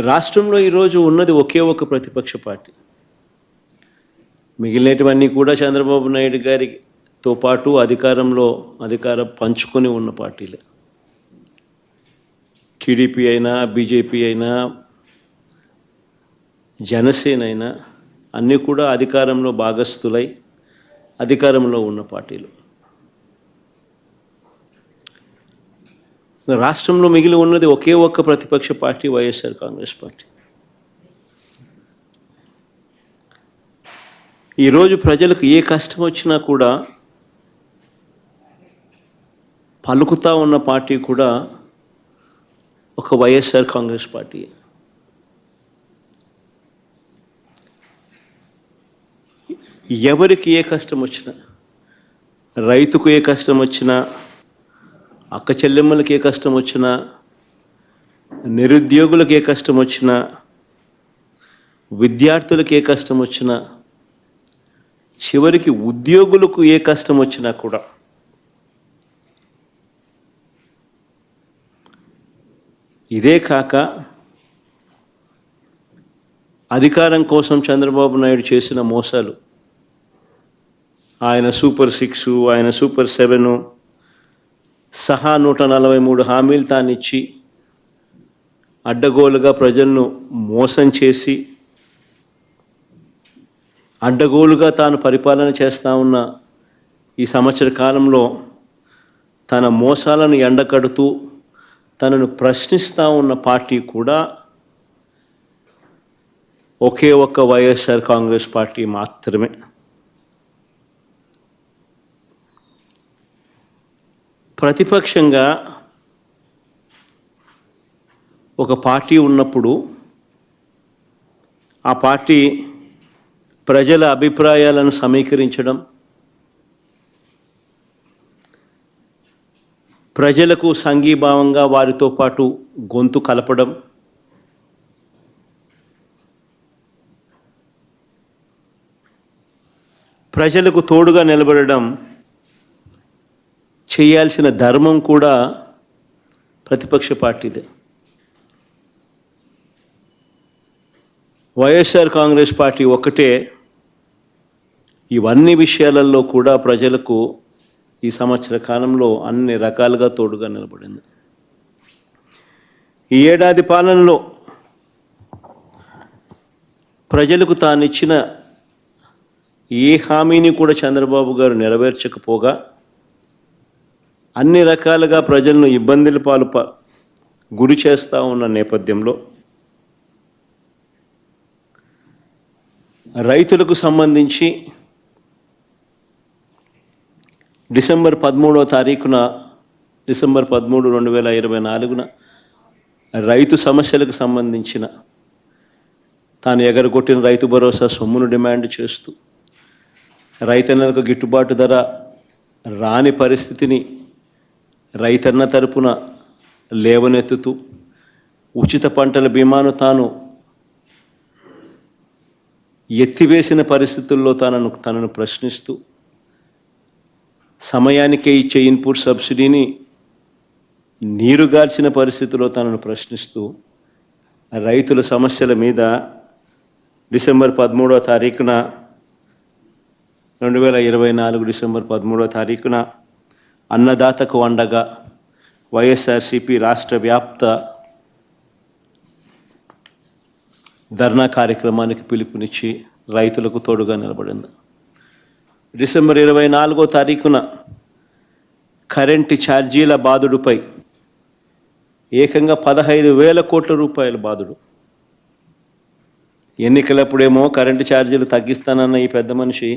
రాష్ట్రంలో ఈరోజు ఉన్నది ఒకే ఒక ప్రతిపక్ష పార్టీ. మిగిలినటువన్నీ కూడా చంద్రబాబు నాయుడు గారితో పాటు అధికారం పంచుకొని ఉన్న పార్టీలే. టీడీపీ అయినా, బీజేపీ అయినా, జనసేన అయినా అన్నీ కూడా అధికారంలో భాగస్థులై అధికారంలో ఉన్న పార్టీలు. రాష్ట్రంలో మిగిలి ఉన్నది ఒకే ఒక్క ప్రతిపక్ష పార్టీ, వైఎస్ఆర్ కాంగ్రెస్ పార్టీ. ఈరోజు ప్రజలకు ఏ కష్టం వచ్చినా కూడా పలుకుతా ఉన్న పార్టీ కూడా ఒక వైఎస్ఆర్ కాంగ్రెస్ పార్టీ. ఎవరికి ఏ కష్టం వచ్చినా, రైతుకు ఏ కష్టం వచ్చినా, అక్క చెల్లెమ్మలకి ఏ కష్టం వచ్చినా, నిరుద్యోగులకు ఏ కష్టం వచ్చినా, విద్యార్థులకు ఏ కష్టం వచ్చినా, చివరికి ఉద్యోగులకు ఏ కష్టం వచ్చినా కూడా ఇదే కాక అధికారం కోసం చంద్రబాబు నాయుడు చేసిన మోసాలు, ఆయన సూపర్ 6, ఆయన సూపర్ 7 సహా 143 హామీలు తానిచ్చి అడ్డగోలుగా ప్రజలను మోసం చేసి అడ్డగోలుగా తాను పరిపాలన చేస్తూ ఉన్న ఈ సంవత్సర కాలంలో తన మోసాలను ఎండకడుతూ తనను ప్రశ్నిస్తూ ఉన్న పార్టీ కూడా ఒకే ఒక్క వైఎస్ఆర్ కాంగ్రెస్ పార్టీ మాత్రమే. ప్రతిపక్షంగా ఒక పార్టీ ఉన్నప్పుడు ఆ పార్టీ ప్రజల అభిప్రాయాలను సమీకరించడం, ప్రజలకు సంఘీభావంగా వారితో పాటు గొంతు కలపడం, ప్రజలకు తోడుగా నిలబడడం చేయాల్సిన ధర్మం కూడా ప్రతిపక్ష పార్టీదే. వైఎస్ఆర్ కాంగ్రెస్ పార్టీ ఒక్కటే ఇవన్నీ విషయాలలో కూడా ప్రజలకు ఈ సంవత్సర కాలంలో అన్ని రకాలుగా తోడుగా నిలబడింది. ఈ ఏడాది పాలనలో ప్రజలకు తానిచ్చిన ఏ హామీని కూడా చంద్రబాబు గారు నెరవేర్చకపోగా అన్ని రకాలుగా ప్రజలను ఇబ్బందుల పాలు గురి చేస్తూ ఉన్న నేపథ్యంలో రైతులకు సంబంధించి డిసెంబర్ 13, 2024 రైతు సమస్యలకు సంబంధించిన తాను ఎగరగొట్టిన రైతు భరోసా సొమ్మును డిమాండ్ చేస్తూ, రైతన్నలకు గిట్టుబాటు ధర రాని పరిస్థితిని రైతన్న తరపున లేవనెత్తుతూ, ఉచిత పంటల బీమాను తాను ఎత్తివేసిన పరిస్థితుల్లో తనను ప్రశ్నిస్తూ, సమయానికే ఇచ్చే ఇన్పుట్ సబ్సిడీని నీరుగార్చిన పరిస్థితుల్లో తనను ప్రశ్నిస్తూ రైతుల సమస్యల మీద డిసెంబర్ 13, 2024 అన్నదాతకు అండగా వైఎస్ఆర్సీపీ రాష్ట్ర వ్యాప్త ధర్నా కార్యక్రమానికి పిలుపునిచ్చి రైతులకు తోడుగా నిలబడింది. డిసెంబర్ 24 కరెంటు ఛార్జీల బాదుడుపై ఏకంగా 15,000 కోట్ల రూపాయల బాదుడు. ఎన్నికలప్పుడేమో కరెంటు ఛార్జీలు తగ్గిస్తానన్న ఈ పెద్ద మనిషి